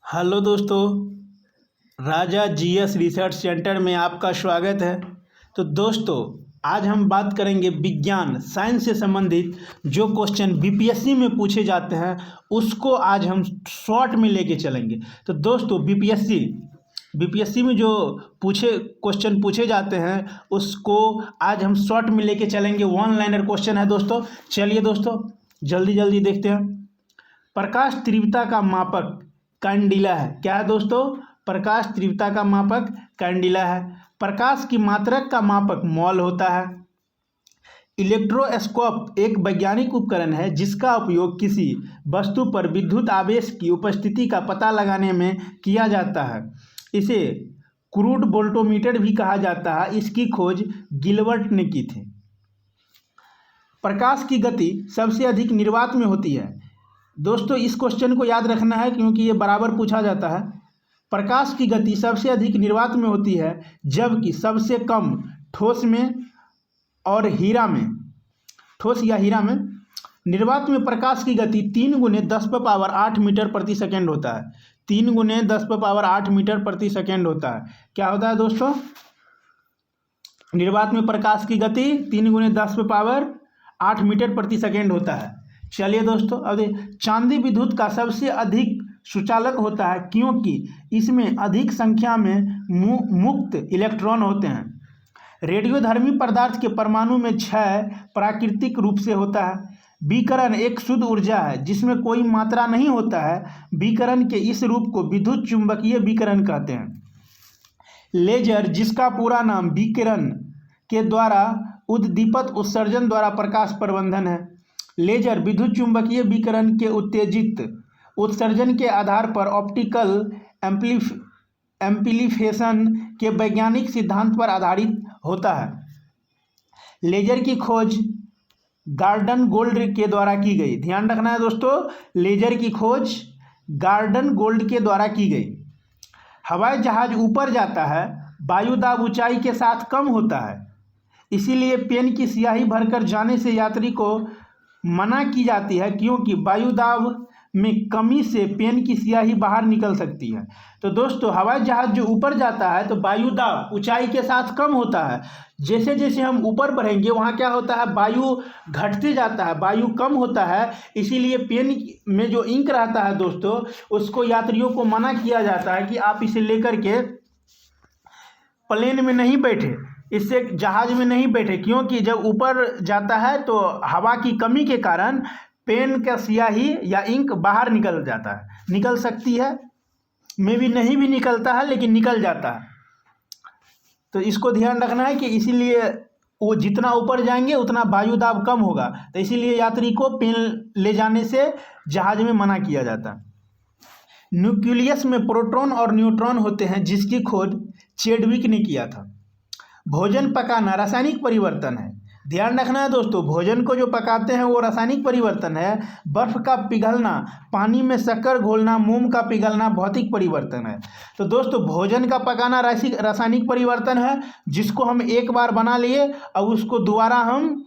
Hello दोस्तों, राजा GS research centre में आपका स्वागत है। तो दोस्तों, आज हम बात करेंगे विज्ञान साइंस से संबंधित जो क्वेश्चन बीपीएससी में पूछे जाते हैं उसको आज हम शॉर्ट में लेके चलेंगे। तो दोस्तों, बीपीएससी में जो क्वेश्चन पूछे जाते हैं उसको आज हम शॉर्ट में लेके चलेंगे। वन लाइनर क्वेश्चन है दोस्तों। चलिए दोस्तों, जल्दी जल्दी देखते हैं। प्रकाश तीव्रता का मापक कैंडिला है। क्या है दोस्तों? प्रकाश तीव्रता का मापक कैंडिला है। प्रकाश की मात्रक का मापक मॉल होता है। इलेक्ट्रोस्कोप एक वैज्ञानिक उपकरण है जिसका उपयोग किसी वस्तु पर विद्युत आवेश की उपस्थिति का पता लगाने में किया जाता है। इसे क्रूड वोल्टोमीटर भी कहा जाता है। इसकी खोज गिलबर्ट ने की थी। प्रकाश की गति सबसे अधिक निर्वात में होती है। दोस्तों, इस क्वेश्चन को याद रखना है क्योंकि ये बराबर पूछा जाता है। प्रकाश की गति सबसे अधिक निर्वात में होती है जबकि सबसे कम ठोस में और हीरा में, ठोस या हीरा में निर्वात में प्रकाश की गति 3 × 10⁸ मीटर प्रति सेकेंड होता है। 3 × 10⁸ मीटर प्रति सेकेंड होता है। क्या होता है दोस्तों? निर्वात में प्रकाश की गति 3 × 10⁸ मीटर प्रति सेकेंड होता है। चलिए दोस्तों, अब चांदी विद्युत का सबसे अधिक सुचालक होता है क्योंकि इसमें अधिक संख्या में मुक्त इलेक्ट्रॉन होते हैं। रेडियोधर्मी पदार्थ के परमाणु में क्षय प्राकृतिक रूप से होता है। विकिरण एक शुद्ध ऊर्जा है जिसमें कोई मात्रा नहीं होता है। विकिरण के इस रूप को विद्युत चुंबकीय विकिरण कहते हैं। लेजर, जिसका पूरा नाम विकिरण के द्वारा उद्दीपित उत्सर्जन द्वारा प्रकाश प्रबंधन है। लेजर विद्युत चुंबकीय विकिरण के उत्तेजित उत्सर्जन के आधार पर ऑप्टिकल एम्प्लीफिकेशन के वैज्ञानिक सिद्धांत पर आधारित होता है। लेजर की खोज गॉर्डन गोल्ड के द्वारा की गई। ध्यान रखना है दोस्तों, लेजर की खोज गॉर्डन गोल्ड के द्वारा की गई। हवाई जहाज ऊपर जाता है, वायु दाब ऊंचाई के साथ कम होता है, इसीलिए पेन की स्याही भरकर जाने से यात्री को मना की जाती है क्योंकि वायु दाब में कमी से पेन की स्याही बाहर निकल सकती है। तो दोस्तों, हवाई जहाज जो ऊपर जाता है तो वायु दाब ऊंचाई के साथ कम होता है। जैसे जैसे हम ऊपर बढ़ेंगे वहाँ क्या होता है, वायु घटते जाता है, वायु कम होता है। इसीलिए पेन में जो इंक रहता है दोस्तों, उसको यात्रियों को मना किया जाता है कि आप इसे लेकर के प्लेन में नहीं बैठे, इससे जहाज में नहीं बैठे, क्योंकि जब ऊपर जाता है तो हवा की कमी के कारण पेन का स्याही या इंक बाहर निकल जाता है, निकल सकती है, में भी नहीं भी निकलता है लेकिन निकल जाता है। तो इसको ध्यान रखना है कि इसीलिए वो जितना ऊपर जाएंगे उतना वायु दाब कम होगा। तो इसीलिए यात्री को पेन ले जाने से जहाज में मना किया जाता है। न्यूक्लियस में प्रोटॉन और न्यूट्रॉन होते हैं जिसकी खोज चैडविक ने किया था। भोजन पकाना रासायनिक परिवर्तन है। ध्यान रखना है दोस्तों, भोजन को जो पकाते हैं वो रासायनिक परिवर्तन है। बर्फ का पिघलना, पानी में शक्कर घोलना, मोम का पिघलना भौतिक परिवर्तन है। तो दोस्तों, भोजन का पकाना रासायनिक परिवर्तन है जिसको हम एक बार बना लिए और उसको दोबारा हम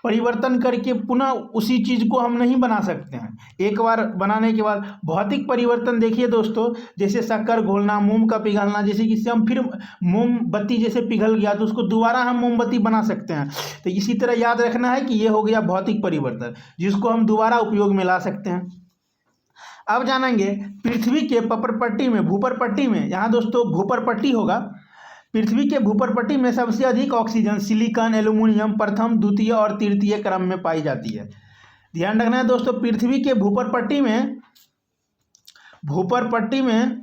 परिवर्तन करके पुनः उसी चीज़ को हम नहीं बना सकते हैं एक बार बनाने के बाद। भौतिक परिवर्तन देखिए दोस्तों, जैसे शक्कर घोलना, मोम का पिघलना, जैसे कि हम फिर मोमबत्ती जैसे पिघल गया तो उसको दोबारा हम मोमबत्ती बना सकते हैं। तो इसी तरह याद रखना है कि ये हो गया भौतिक परिवर्तन जिसको हम दोबारा उपयोग में ला सकते हैं। अब जानेंगे पृथ्वी के पपरपट्टी में, भूपरपट्टी में, यहाँ दोस्तों भूपरपट्टी होगा। पृथ्वी के भूपरपट्टी में सबसे अधिक ऑक्सीजन सिलिकॉन, एल्यूमिनियम प्रथम, द्वितीय और तृतीय क्रम में पाई जाती है। ध्यान रखना है दोस्तों, पृथ्वी के भूपरपट्टी में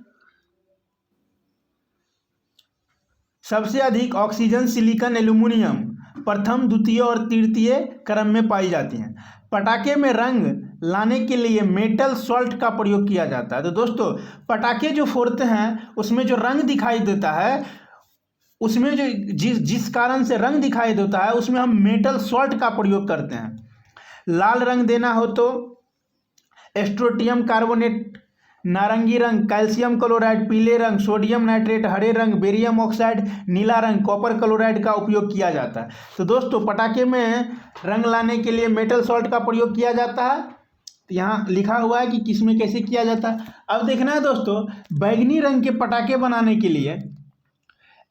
सबसे अधिक ऑक्सीजन सिलिकॉन, एल्यूमिनियम प्रथम, द्वितीय और तृतीय क्रम में पाई जाती हैं। पटाखे में रंग लाने के लिए मेटल सॉल्ट का प्रयोग किया जाता है। तो दोस्तों, पटाखे जो फोड़ते हैं उसमें जो रंग दिखाई देता है, उसमें जो जिस कारण से रंग दिखाई देता है उसमें हम मेटल सॉल्ट का प्रयोग करते हैं। लाल रंग देना हो तो स्ट्रोंटियम कार्बोनेट, नारंगी रंग कैल्शियम क्लोराइड, पीले रंग सोडियम नाइट्रेट, हरे रंग बेरियम ऑक्साइड, नीला रंग कॉपर क्लोराइड का उपयोग किया जाता है। तो दोस्तों, पटाखे में रंग लाने के लिए मेटल सॉल्ट का प्रयोग किया जाता है। तो यहाँ लिखा हुआ है कि किस में कैसे किया जाता है। अब देखना है दोस्तों, बैगनी रंग के पटाखे बनाने के लिए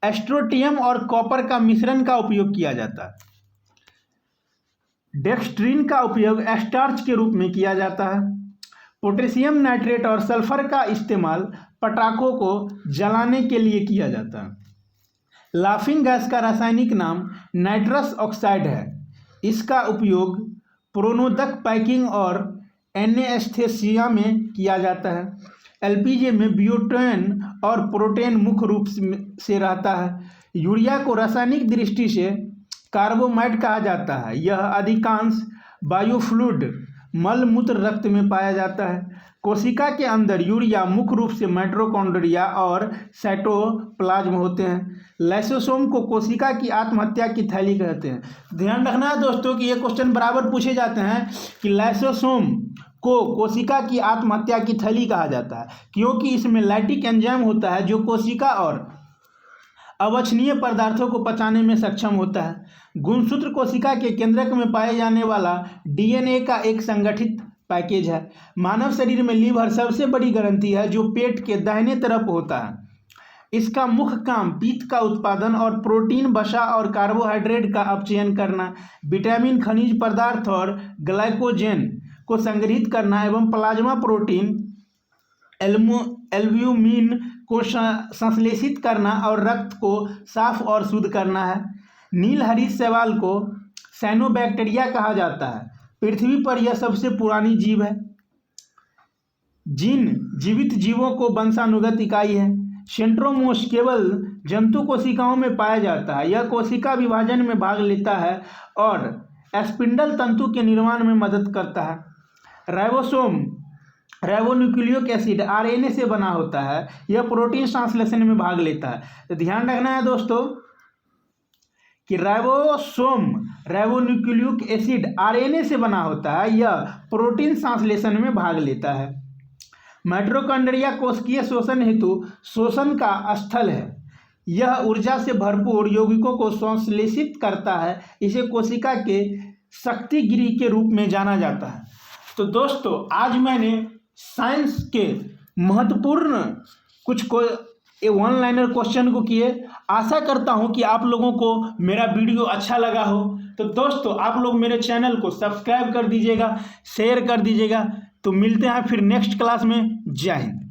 एस्ट्रोटियम और कॉपर का मिश्रण का उपयोग किया जाता है। डेक्सट्रीन का उपयोग स्टार्च के रूप में किया जाता है। पोटेशियम नाइट्रेट और सल्फर का इस्तेमाल पटाखों को जलाने के लिए किया जाता है। लाफिंग गैस का रासायनिक नाम नाइट्रस ऑक्साइड है। इसका उपयोग प्रोनोदक पैकिंग और एनेस्थेसिया में किया जाता है। एलपीजी में ब्यूटेन और प्रोटेन मुख्य रूप से रहता है। यूरिया को रासायनिक दृष्टि से कार्बोमाइड कहा जाता है। यह अधिकांश बायोफ्लूइड मल मूत्र रक्त में पाया जाता है। कोशिका के अंदर यूरिया मुख्य रूप से माइटोकॉन्ड्रिया और साइटोप्लाज्म होते हैं। लाइसोसोम को कोशिका की आत्महत्या की थैली कहते हैं। ध्यान रखना है दोस्तों कि ये क्वेश्चन बराबर पूछे जाते हैं कि लाइसोसोम को कोशिका की आत्महत्या की थैली कहा जाता है, क्योंकि इसमें लैक्टिक एंजाइम होता है जो कोशिका और अवांछनीय पदार्थों को पचाने में सक्षम होता है। गुणसूत्र कोशिका के केंद्रक में पाए जाने वाला डीएनए का एक संगठित पैकेज है। मानव शरीर में लीवर सबसे बड़ी ग्रंथि है जो पेट के दाहिने तरफ होता है। इसका मुख्य काम पित्त का उत्पादन और प्रोटीन, वसा और कार्बोहाइड्रेट का अपचयन करना, विटामिन, खनिज पदार्थ और ग्लाइकोजेन को संग्रहित करना एवं प्लाज्मा प्रोटीन एल्ब्यूमिन को संश्लेषित करना और रक्त को साफ और शुद्ध करना है। नीलहरित शैवाल को साइनोबैक्टीरिया कहा जाता है। पृथ्वी पर यह सबसे पुरानी जीव है। जीन जीवित जीवों को वंशानुगत इकाई है। सेंट्रोमोर्स केवल जंतु कोशिकाओं में पाया जाता है। यह कोशिका विभाजन में भाग लेता है और स्पिंडल तंतु के निर्माण में मदद करता है। राइबोसोम राइबोन्यूक्लिक एसिड आरएनए से बना होता है। यह प्रोटीन ट्रांसलेशन में भाग लेता है। तो ध्यान रखना है दोस्तों कि राइबोसोम राइबोन्यूक्लिक एसिड आरएनए से बना होता है। यह प्रोटीन ट्रांसलेशन में भाग लेता है। माइटोकॉन्ड्रिया कोशिकीय शोषण हेतु शोषण का स्थल है। यह ऊर्जा से भरपूर यौगिकों को संश्लेषित करता है। इसे कोशिका के शक्तिगिरी के रूप में जाना जाता है। तो दोस्तों, आज मैंने साइंस के महत्वपूर्ण कुछ वन लाइनर क्वेश्चन को किए। आशा करता हूं कि आप लोगों को मेरा वीडियो अच्छा लगा हो। तो दोस्तों, आप लोग मेरे चैनल को सब्सक्राइब कर दीजिएगा, शेयर कर दीजिएगा। तो मिलते हैं फिर नेक्स्ट क्लास में। जय हिंद।